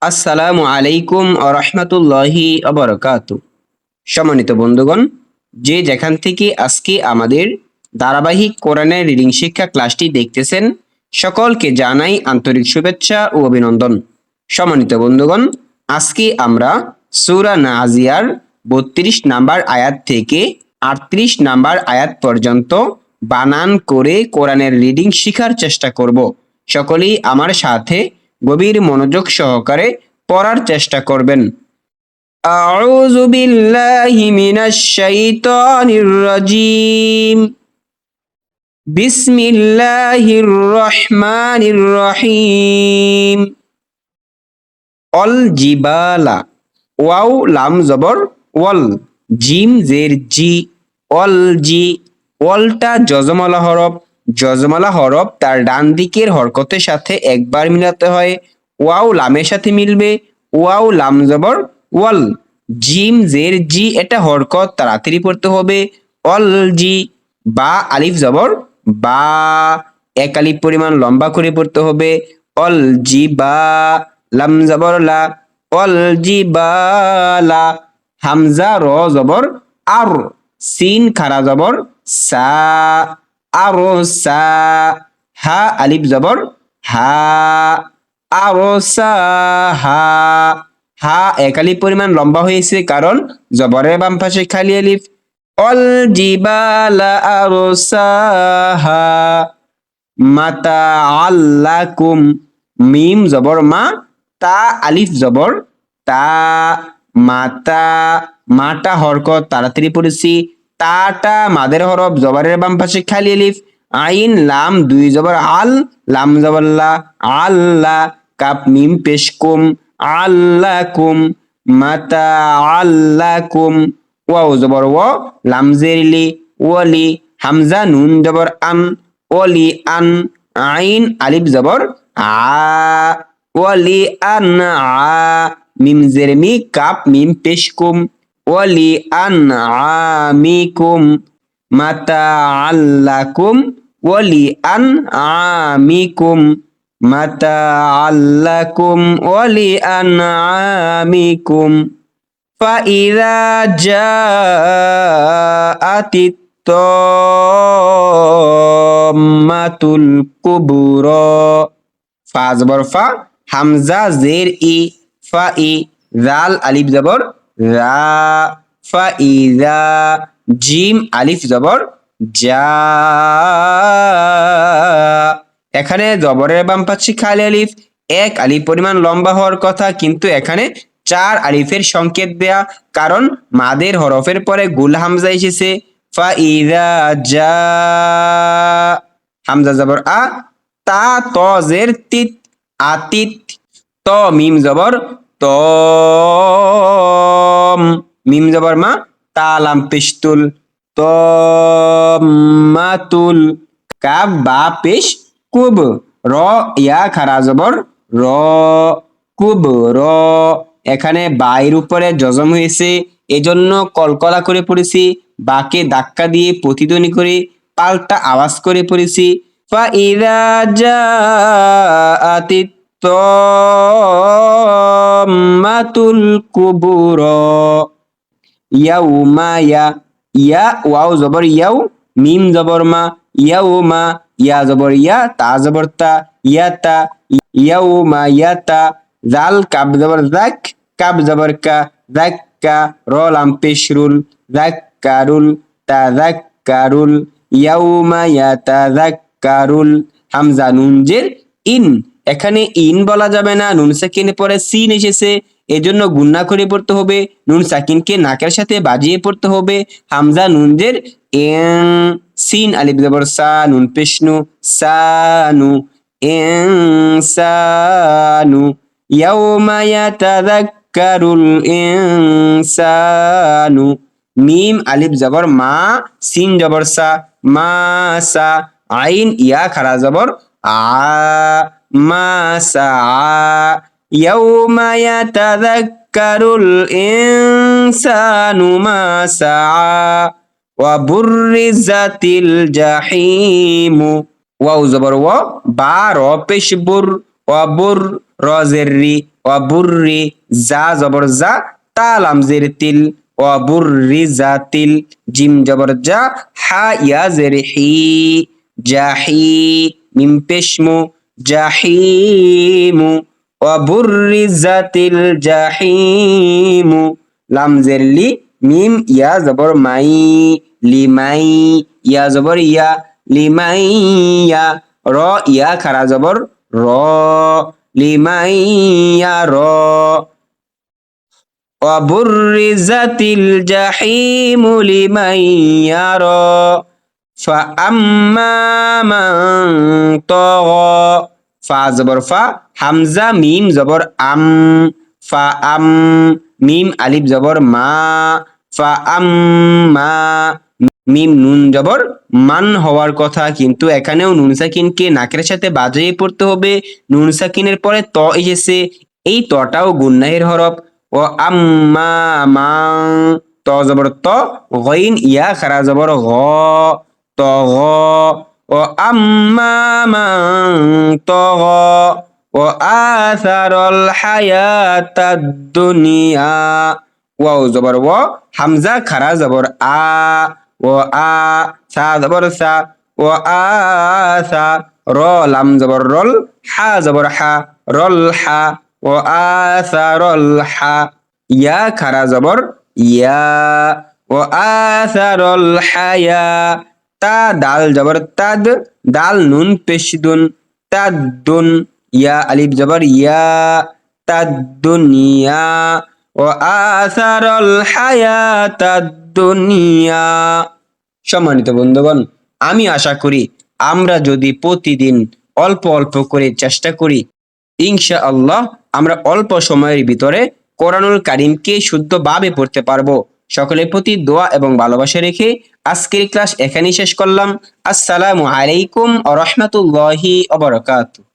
আসসালামু আলাইকুম ওয়া রাহমাতুল্লাহি ওয়া বারাকাতুহু। সম্মানিত বন্ধুগণ, যে যেখান থেকে আজকে আমাদের ধারাবাহিক কোরআনের রিডিং শিক্ষা ক্লাসটি দেখতেছেন, সকলকে জানাই আন্তরিক শুভেচ্ছা ও অভিনন্দন। সম্মানিত বন্ধুগণ, আজকে আমরা সূরা নাজিয়ার ৩২ নাম্বার আয়াত থেকে ৩৮ নাম্বার আয়াত পর্যন্ত বানান করে কোরআনের রিডিং শেখার চেষ্টা করব। সকলেই আমার সাথে গভীর মনোযোগ সহকারে পড়ার চেষ্টা করবেন। আউযু বিল্লাহি মিনাশ শাইতানির রাজিম। বিসমিল্লাহির রহমানির রহিম। অল জিবালা, ওয়াও লাম জবর ওয়াল, জিম জের জি, অল জি। ওয়ালটা যজমালা হরফ। যজমালা হরফ তার ডান দিকের হরকতের সাথে একবার মিলাতে হয়। ওয়াও লামের সাথে মিলবে। ওয়াও লাম জবর ওয়াল। জিম জের জি, এটা হরকত তাড়াতাড়ি পড়তে হবে। অল জি। বা আলিফ জবর বা, এক আলিফ পরিমাণ লম্বা করে পড়তে হবে। অল জি বা, লাম জবর লা, অল জি বা লা। হামজা র জবর আর, সিন খারা জবর সা, আরো সা। হা আলিফ জবর হা, আরো সা হা। হা এক আলিফ পরিমাণ লম্বা হয়েছে কারণ জবরের বাম পাশে খালি আলিফ। অল জিবালা আরসাহা মাতা আল্লাকুম। মিম জবর মা, তা আলিফ জবর তা, মাতা। মাটা হরকত তাড়াতাড়ি পড়েছি। তাটা মাদের হরফ, জবরের বাম পাশে খালি আলিফ। আইন লাম দুই জবর আল, লাম জবর লা, আল্লাহ। কাপ মিম পেশ কুম, আল্লাকুম। মাতা আল্লাকুম। ওয়াও জবর ও, লাম জের লি, ওয়ালি। হামজা নুন জবর আন, ওয়ালি আন। আইন আলিফ জবর আ, ওয়ালি আন আ। মিম জের মি, কাপ মিম পেশ কুম, ওয়ালি আন আমিকুম। মাতা আল্লাকুম, ওয়ালি আন আমিকুম। মাতা আল্লাকুম, ওয়ালি আন আমিকুম। فإذا جاءت الطامة الكبرى। ফা জবর ফা, হামজা জের ই, ফা ই। জাল আলিফ জবর রা, ফা ইজা। জিম আলিফ জবর যা। এখানে জবরের বাম পাশে খালি আলিফ, এক আলিফ পরিমাণ লম্বা হওয়ার কথা, কিন্তু এখানে 4 আলিফের সংকেত দেয়া, কারণ মাদের হরফের পরে গুল হামজা এসেছে। ফা ইজা জা, হামজা জবর আ, তা ত জের তিত, আতিত। ত মিম জবর ত, মিম জবর মা, তা লাম পেশতুল, ত মাতুল। কাব বা পেশ কুব, র ইয়া খারা জবর র, কুব র। এখানে বাইর উপরে জজম হয়েছে, এজন্য কলকলা করে পড়েছি। বাকে ধাক্কা দিয়ে প্রতিধ্বনি করে পাল্টা আওয়াজ করে পড়েছি। ফাইদা জাআতিত তাম্মাতুল কুবরা। ইয়াউমা ইয়া, ইয়া ওয়াও জবর ইয়াও, মিম জবর মা, ইয়াউমা। ইয়া জবর ইয়া, তা জবর তা, ইয়াতা। ইয়াউমা ইয়াতা। জাল কাব জবর জাক, কাব জবর কা, জাক্কা। র লাম পেশরুল, জাক্কারুল, তাযাক্কারুল। ইয়াউমা ইয়াতাযাক্কারুল। হামজা নুন জের ইন। এখানে ইন বলা যাবে না, নুন সাকিনের পরে সিন এসেছে, এজন্য গুন্না করে পড়তে হবে। নুন সাকিনকে নাকের সাথে বাজিয়ে পড়তে হবে। হামজা নুন জের এন, সিন আলিফ জবর সা, নুন পেশনু সানু, ইনসানু। ইয়াউমা ইয়াতাযাক্কারুল ইনসানু। মিম আলিফ জবর মা, সিন জবর সা, মাসা। আইন ইয়া খারা জবর আ, মাসা। ইয়াউমা ইয়াতাযাক্কারুল ইনসানু মা সাআ। ওয়া বুররিজাতিল জাহিমু। ওয়াও জবর ওয়া, বা র পেশ বুর, অবুর রজের রি অবুররি জা জবর যা তা লাম জের তিল অবুররি জা তিল জিম জবর যা হা ইয়া জের হি জাহি মিম পেশমু জাহিমু অবুররিজাতিল জাহিমু লাম জের লি মিম ইয়া জবর মাই লিমাই ইয়া জবর ইয়া লিমাইয়া র ইয়া খারা জবর র লিমাইয়া র অবুররিজাতিল জাহিমু লিমাইয়ারা فأما من طغى ফা জবর ফা হামজা মিম জবর আম ফা আম মিম আলিফ জবর মা ফা আম মা মিম নুন জবর মান হওয়ার কথা, কিন্তু এখানেও নুন সাকিনকে নাকের সাথে বাজিয়ে পড়তে হবে। নুন সাকিনের পরে ত এসেছে, এই তটাও গুন্নাহের হরফ। ও আম্মা মা ত জবর ত গইন ইয়া খারা জবর গ ত গ ও আম্মা মান তগ ও আসারল হায়াতাদ দুনিয়া ওয়াও জবর ও হামজা খারা জবর আ ও আ সা জবর সা ও আসা র লাম জবর রল হা জবর হা রল হা ও আসারল হা ইয়া খারা জবর ইয়া ও আসারল হায়া তা দাল জবর তাদ দাল নুন পেশদুন তাদ্দুন ইয়া আলিফ জবর ইয়া তাদ্দুনিয়া ও আসারল হায়াতাদ দুনিয়া। সম্মানিত বন্ধুগণ, আমি আশা করি আমরা যদি প্রতিদিন অল্প অল্প করে চেষ্টা করি, ইনশাআল্লাহ আমরা অল্প সময়ের ভিতরে কোরআনুল কারীমকে শুদ্ধভাবে পড়তে পারবো। সকলের প্রতি দোয়া এবং ভালোবাসা রেখে আজকের ক্লাস এখানেই শেষ করলাম। আসসালামু আলাইকুম ওয়া রাহমাতুল্লাহি ওয়া বারাকাতুহু।